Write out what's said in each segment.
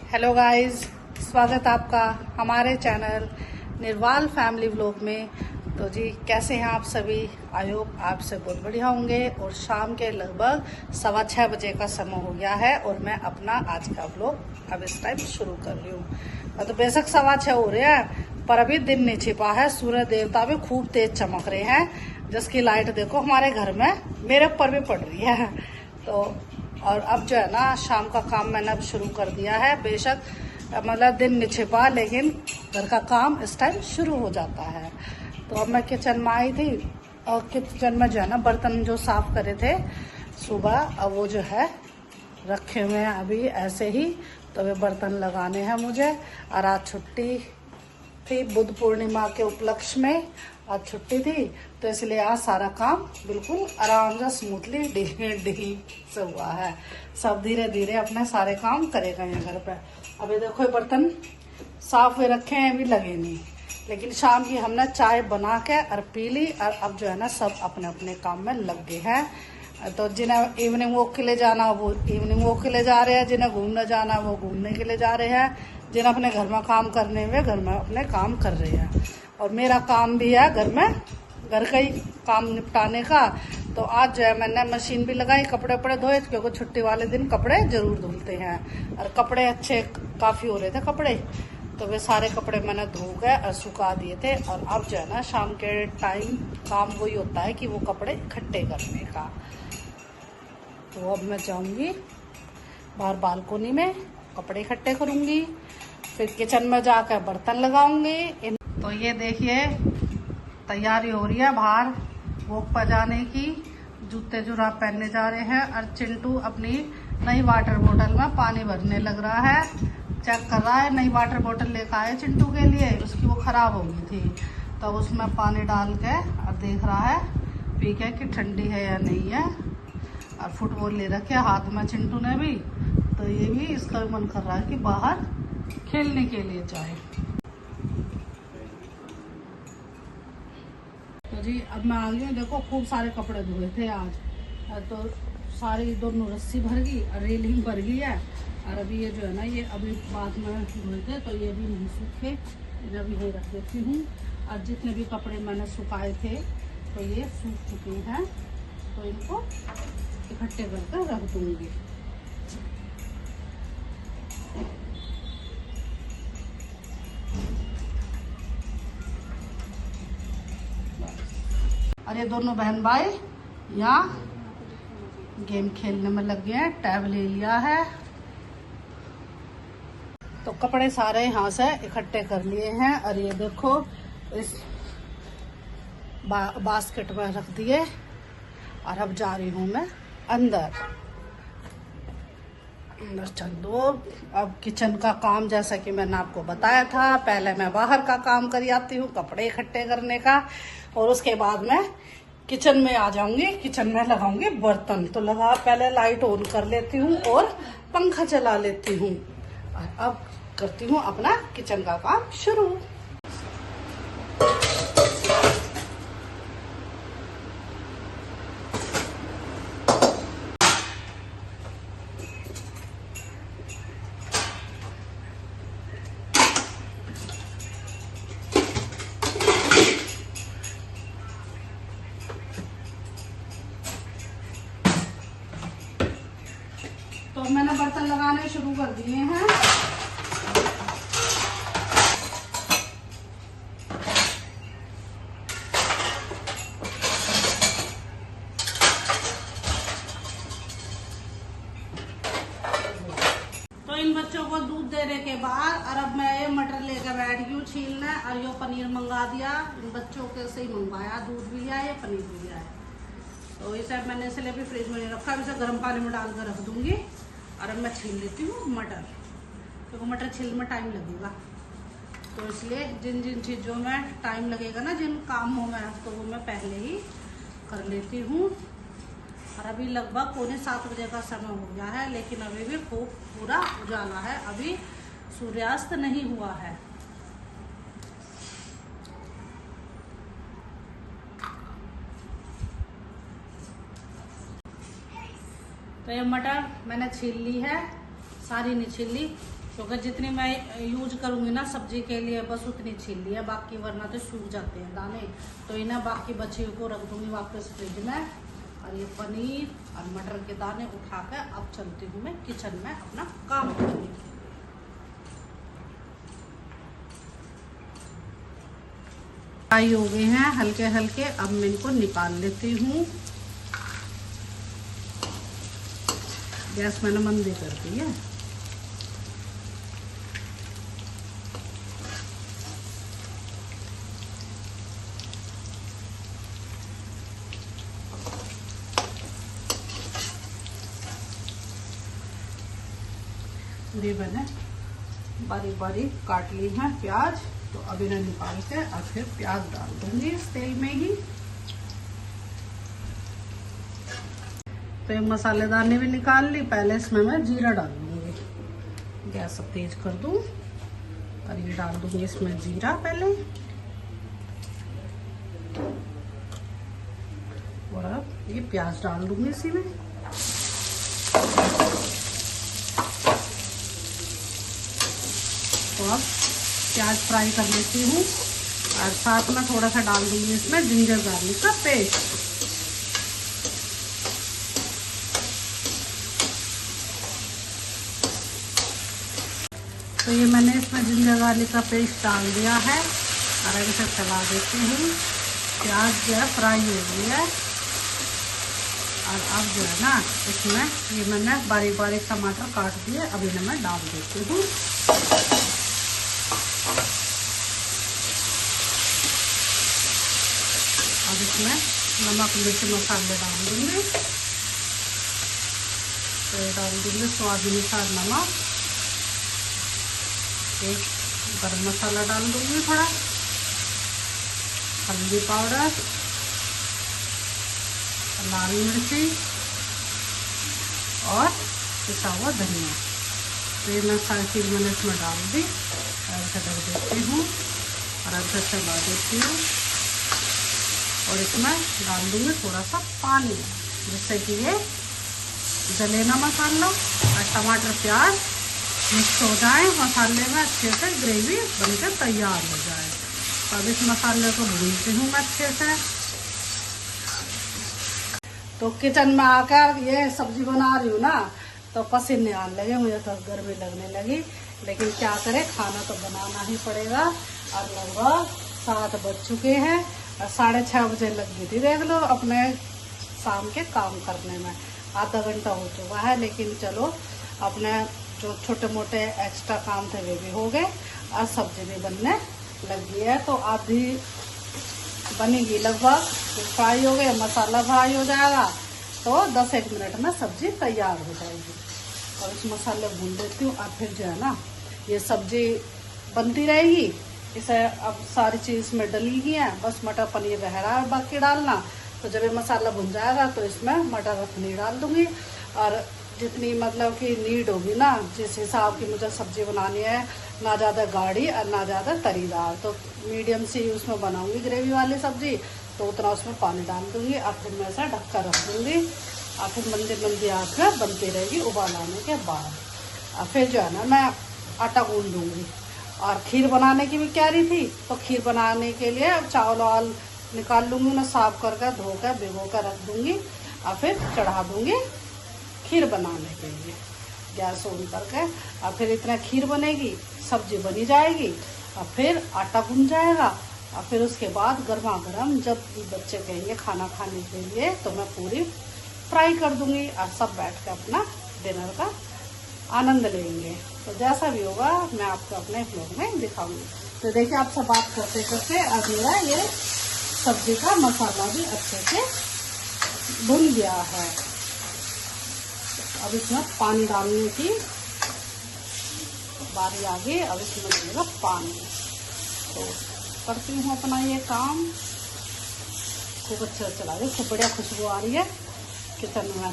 Hello guys, स्वागत आपका हमारे चैनल निर्वाल फैमिली व्लॉग में। तो जी कैसे हैं आप सभी? आई होप आप सब बहुत बढ़िया होंगे। और शाम के लगभग 6:15 बजे का समय हो गया है और मैं अपना आज का व्लॉग अब इस टाइम शुरू कर रही हूँ। तो बेशक 6:15 हो रहे हैं पर अभी दिन नहीं छिपा है। सूर्य देवता भी खूब तेज चमक रहे हैं, जिसकी लाइट देखो हमारे घर में मेरे ऊपर भी पड़ रही है। तो और अब जो है ना शाम का काम मैंने अब शुरू कर दिया है। बेशक मतलब दिन नहीं छिपा लेकिन घर का काम इस टाइम शुरू हो जाता है। तो अब मैं किचन में आई थी और किचन में जो है ना बर्तन जो साफ करे थे सुबह, अब वो जो है रखे हुए हैं अभी ऐसे ही। तो वे बर्तन लगाने हैं मुझे। और आज छुट्टी थी, बुद्ध पूर्णिमा के उपलक्ष्य में आज छुट्टी थी, तो इसलिए आज सारा काम बिल्कुल आराम से स्मूथली डील से हुआ है। सब धीरे धीरे अपने सारे काम करे गए हैं घर पे। अभी देखो ये बर्तन साफ हुए रखे हैं, अभी लगे नहीं, लेकिन शाम की हमने चाय बना के और पी ली। और अब जो है ना सब अपने अपने काम में लग गए हैं। तो जिन्हें इवनिंग वॉक के लिए जाना वो इवनिंग वॉक के लिए जा रहे हैं, जिन्हें घूमने जाना वो घूमने के लिए जा रहे हैं, जिन्हें अपने घर में काम करने हुए घर में अपने काम कर रहे हैं। और मेरा काम भी है घर का ही काम निपटाने का। तो आज जो है मैंने मशीन भी लगाई, कपड़े वपड़े धोए, क्योंकि छुट्टी वाले दिन कपड़े जरूर धुलते हैं। और कपड़े अच्छे काफ़ी हो रहे थे कपड़े, तो वे सारे कपड़े मैंने धो गए और सुखा दिए थे। और अब जो है ना शाम के टाइम काम वही होता है कि वो कपड़े इकट्ठे करने का। तो अब मैं जाऊंगी बाहर बालकोनी में, कपड़े इकट्ठे करूंगी, फिर किचन में जाकर बर्तन लगाऊंगी। तो ये देखिए तैयारी हो रही है बाहर वॉक पर जाने की। जूते जुराब पहनने जा रहे हैं और चिंटू अपनी नई वाटर बोतल में पानी भरने लग रहा है, चेक कर रहा है। नई वाटर बोतल लेकर आए चिंटू के लिए, उसकी वो खराब हो गई थी, तो उसमें पानी डाल के और देख रहा है पी के कि ठंडी है या नहीं है। और फुटबॉल ले रखे हाथ में चिंटू ने भी, तो ये भी इसका मन कर रहा है कि बाहर खेलने के लिए जाए। तो जी अब मैं आ गई हूँ। देखो खूब सारे कपड़े धोए थे आज, तो सारी दोनों रस्सी भर गई और रेलिंग भर गई है। और अभी ये जो है ना ये अभी बाद में धोए थे, तो ये भी नहीं सूखे, इन्हें अभी ये रख देती हूँ। और जितने भी कपड़े मैंने सुखाए थे तो ये सूख चुके हैं, तो इनको इकट्ठे करके रख दूँगी। और ये दोनों बहन भाई यहाँ गेम खेलने में लग गए हैं, टैब ले लिया है। तो कपड़े सारे यहाँ से इकट्ठे कर लिए हैं और ये देखो इस बास्केट में रख दिए। और अब जा रही हूँ मैं अंदर चल दो। अब किचन का काम जैसा कि मैंने आपको बताया था, पहले मैं बाहर का काम कर आती हूँ कपड़े इकट्ठे करने का, और उसके बाद मैं किचन में आ जाऊंगी, किचन में लगाऊंगी बर्तन। तो पहले लाइट ऑन कर लेती हूँ और पंखा चला लेती हूँ। और अब करती हूँ अपना किचन का काम शुरू। तो मैंने बर्तन लगाने शुरू कर दिए हैं। तो इन बच्चों को दूध देने के बाद और अब मैं ये मटर लेकर बैठ गई हूँ छीलने। और ये पनीर मंगा दिया, इन बच्चों के से ही मंगवाया, दूध भी लिया है पनीर भी लिया है। तो इसे मैंने इसलिए भी फ्रिज में नहीं रखा, इसे गर्म पानी में डाल कर रख दूंगी। और अब मैं छील लेती हूँ मटर, क्योंकि मटर छीलने में टाइम लगेगा। तो इसलिए जिन जिन चीज़ों में टाइम लगेगा ना, जिन कामों में, तो वो मैं पहले ही कर लेती हूँ। और अभी लगभग 6:45 बजे का समय हो गया है, लेकिन अभी भी खूब पूरा उजाला है, अभी सूर्यास्त नहीं हुआ है। तो ये मटर मैंने छील ली है, सारी नहीं छील ली, क्योंकि जितनी मैं यूज करूँगी ना सब्जी के लिए बस उतनी छील लिया, बाकी वरना तो सूख जाते हैं दाने। तो इन्हें बाकी बचे को रख दूँगी वापस फ्रिज में। और ये पनीर और मटर के दाने उठा कर अब चलती हूँ मैं किचन में अपना काम करूँगी। फ्राई हो गए हैं हल्के हल्के, अब मैं इनको निकाल लेती हूँ। गैस मैंने मंदी कर दी है। ये मैंने बारीक बारीक काट ली है प्याज, तो अब इन्हें निकाल के और फिर प्याज डाल दूंगी इस तेल में ही। तो ये मसालेदार भी निकाल ली। पहले इसमें मैं जीरा डाल दूंगी। गैस अब तेज कर दूं और ये डाल दूंगी इसमें जीरा पहले। और अब ये प्याज डाल दूंगी इसी में। तो अब प्याज फ्राई कर लेती हूँ और साथ में थोड़ा सा डाल दूंगी इसमें जिंजर गार्लिक का पेस्ट। तो ये मैंने इसमें जिंजर गार्लिक का पेस्ट डाल दिया है और इसे चला देती हूँ। प्याज जो है फ्राई हो गई है और अब जो है ना इसमें ये मैंने बारीक बारीक टमाटर काट दिए, अब इन्हें मैं डाल देती हूँ। अब इसमें नमक मिर्च मसाले डाल दूंगी। तो ये डाल दूंगी स्वाद अनुसार नमक। एक गरम मसाला डाल दूंगी थोड़ा, हल्दी पाउडर, लाल मिर्ची और पिसा हुआ धनिया। तो ये मैं सारी चीज़ मैंने इसमें डाल दी और इसे ढक देती हूँ और इसे चला देती हूँ। और इसमें डाल दूंगी थोड़ा सा पानी, जिससे कि ये जले ना मसाला और टमाटर प्याज मिक्स हो जाए मसाले में, अच्छे से ग्रेवी बनकर तैयार हो जाए। तो अब इस मसाले को भूनती हूँ मैं अच्छे से। तो किचन में आकर ये सब्जी बना रही हूँ ना, तो पसीने आने लगे, मुझे तो गर्मी लगने लगी। लेकिन क्या करें, खाना तो बनाना ही पड़ेगा। और लगभग 7 बज चुके हैं और 6:30 बजे लग गई थी, देख लो अपने शाम के काम करने में। आधा घंटा हो चुका है, लेकिन चलो अपने जो छोटे मोटे एक्स्ट्रा काम थे वे भी हो गए और सब्जी भी बनने लगी है। तो आधी बनेगी लगभग, फ्राई हो गए, मसाला फ्राई हो जाएगा तो 10-1 मिनट में सब्जी तैयार हो जाएगी। और इस मसाले भून देती हूँ और फिर जो है ना ये सब्जी बनती रहेगी। इसे अब सारी चीज़ में डली ही है, बस मटर पनीर रह रहा है बाकी डालना। तो जब ये मसाला भुन जाएगा तो इसमें मटर और पनीर डाल दूंगी। और जितनी मतलब कि नीड होगी ना, जिस हिसाब की मुझे सब्जी बनानी है, ना ज़्यादा गाढ़ी और ना ज़्यादा तरीदार, तो मीडियम सी उसमें बनाऊंगी ग्रेवी वाली सब्जी। तो उतना उसमें पानी डाल दूंगी और फिर मैं इसे ढक कर रख दूंगी और फिर मंदी आँच में बनती रहेगी उबाल आने के बाद। और फिर जो है ना मैं आटा गूंद दूँगी। और खीर बनाने की भी तैयारी थी, तो खीर बनाने के लिए चावल वाल निकाल लूँगी, उन्हें साफ करके धोकर भिगो कर रख दूँगी और फिर चढ़ा दूँगी खीर बनाने के लिए गैस ऑन करके। और फिर इतना खीर बनेगी, सब्जी बनी जाएगी और फिर आटा भुन जाएगा। और फिर उसके बाद गर्मा गर्म जब बच्चे कहेंगे खाना खाने के लिए, तो मैं पूरी फ्राई कर दूँगी और सब बैठ कर अपना डिनर का आनंद लेंगे। तो जैसा भी होगा मैं आपको अपने व्लॉग में दिखाऊंगी। तो देखिए आपसे बात करते करते अब मेरा ये सब्जी का मसाला भी अच्छे से भुन गया है। अब इसमें पानी डालने की बारी आ गई। अब इसमें डालेगा पानी। तो करती हूँ अपना ये काम, खूब अच्छा चला रही, खूब बढ़िया खुशबू आ रही है किचन में।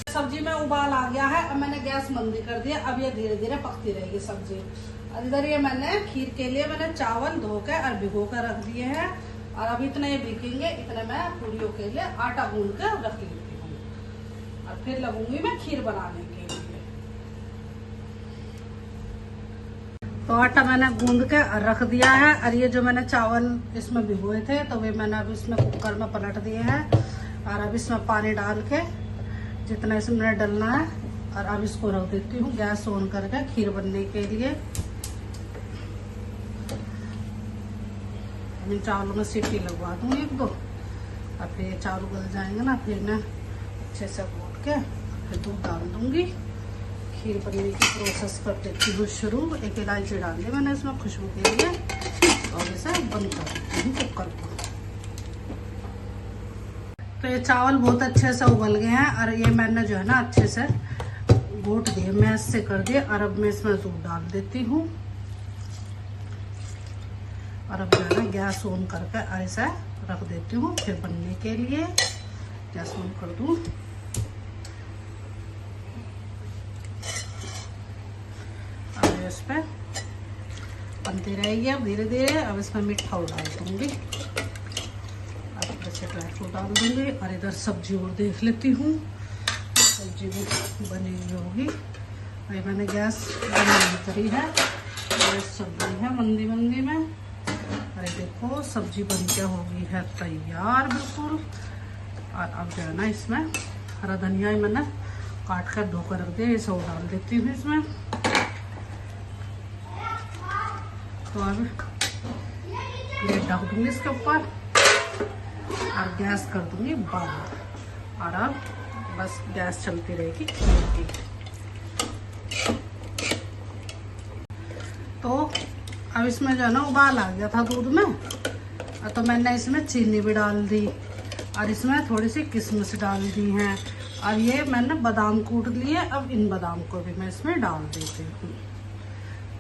तो सब्जी में उबाल आ गया है। अब मैंने गैस मंदी कर दिया। अब ये धीरे धीरे पकती रहेगी सब्जी। और इधर ये मैंने खीर के लिए मैंने चावल धो के और भिगो कर रख दिए हैं। और अब इतने भीगेंगे, इतने मैं पूरियों के लिए आटा गूंद कर रख लेती हूँ। और फिर लगूंगी मैं खीर बनाने के लिए। तो आटा मैंने गूंद के रख दिया है। और ये जो मैंने चावल इसमें भिगोए थे तो वे मैंने अब इसमें कुकर में पलट दिए हैं। और अब इसमें पानी डाल के जितना इसमें डलना है, और अब इसको रख देती हूँ गैस ऑन करके खीर बनने के लिए। इन चावलों में सीटी लगवा दूँ 1-2, और फिर ये चावल गल जाएंगे ना, फिर मैं अच्छे से घोट के फिर दूध डाल दूंगी। खीर बनने की प्रोसेस कर देती हूँ शुरू। एक इलायची डाल दी मैंने इसमें खुशबू के लिए, और इसे बंद कर देती हूँ कुकर को। तो ये चावल बहुत अच्छे से उबल गए हैं। और ये मैंने जो है ना अच्छे से घोट दिए, मैश से कर दिए। और अब मैं इसमें दूध डाल देती हूँ। और अब जो है ना गैस ऑन करके ऐसा रख देती हूँ फिर बनने के लिए। गैस ऑन कर दूँ। अब इस पर बनती रहेगी अब धीरे धीरे। अब इसमें मीठा डाल दूँगी, अब ऐसे ड्राई फ्रूट डाल दूँगी। और इधर सब्जी और देख लेती हूँ, सब्जी भी बनी हुई होगी। अभी मैंने गैस बंद करी है, गैस चल रही है मंदी मंदी में। अरे देखो सब्जी बन के हो गई है तैयार बिल्कुल। और अब जो है ना इसमें हरा धनिया ही मैंने काट कर धोकर रख दिया, इसे डाल देती हूँ इसमें। तो अब ये ढक दूँगी इसके ऊपर और गैस कर दूँगी बंद। और अब बस गैस चलती रहेगी खीर की। तो अब इसमें जो है ना उबाल आ गया था दूध में, तो मैंने इसमें चीनी भी डाल दी। और इसमें थोड़ी सी किशमिश डाल दी हैं। और ये मैंने बादाम कूट लिए, अब इन बादाम को भी मैं इसमें डाल देती हूँ।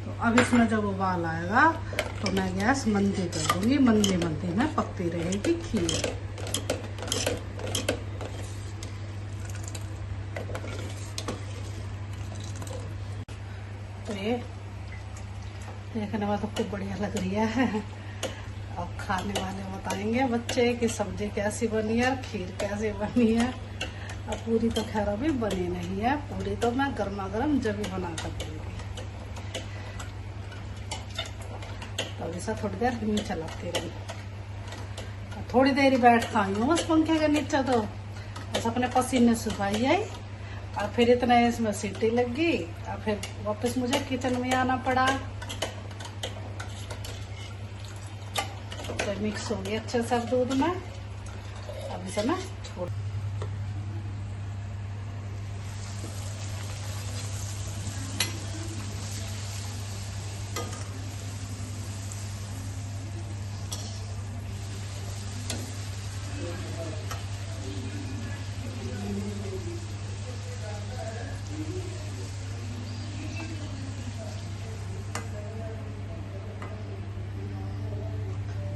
तो अब इसमें जब उबाल आएगा तो मैं गैस मंदी कर दूँगी। मंदी मंदी में पकती रहेगी खीर। तो ये देखने में तो खूब बढ़िया लग रही है। अब खाने वाले बताएंगे बच्चे कि सब्जी कैसी बनी है, खीर कैसी बनी है। अब पूरी तो खैर अभी बनी नहीं है, पूरी तो मैं गर्मा गर्म जब भी बना कर दूँगी। तो इसे थोड़ी देर धीमी चलाती रही। थोड़ी देर ही बैठ खाई हूँ बस पंखे के नीचे, तो बस अपने पसीने सुखाई आई। और फिर इतना इसमें सीटी लग गई, और फिर वापस मुझे किचन में आना पड़ा। तो मिक्स हो गई अच्छे से दूध में। अब इसे मैं छोड़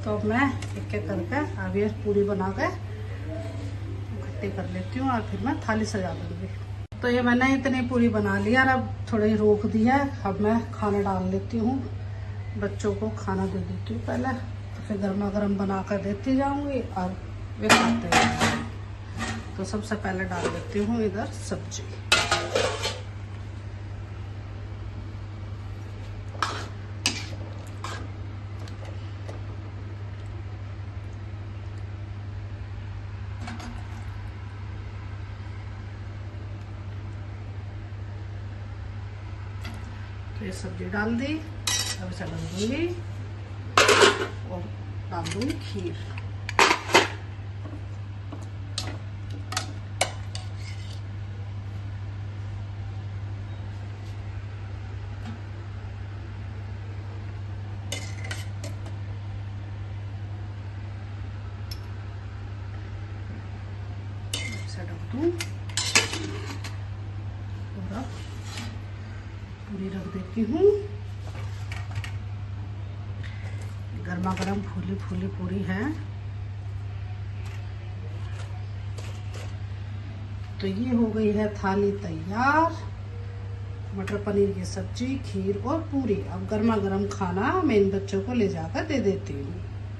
तो मैं एक एक करके अब ये पूरी बना के इकट्ठी कर लेती हूँ। और फिर मैं थाली सजा दूँगी। तो ये मैंने इतनी पूरी बना लिया और अब थोड़ी रोक दिया। अब मैं खाना डाल लेती हूँ, बच्चों को खाना दे देती हूँ पहले, तो फिर गर्मा गर्म बना कर देती जाऊँगी और वे खाते हैं। तो सबसे पहले डाल देती हूँ इधर सब्जी। ये सब्जी डाल दी, अब इसे डाल दूंगी और डाल दूंगी खीर। इसे डाल दूं और पूरी रख देती हूँ। गर्मा गर्म फूली फूली पूरी है। तो ये हो गई है थाली तैयार। मटर पनीर की सब्जी, खीर और पूरी। अब गर्मा गर्म खाना मैं इन बच्चों को ले जाकर दे देती हूँ।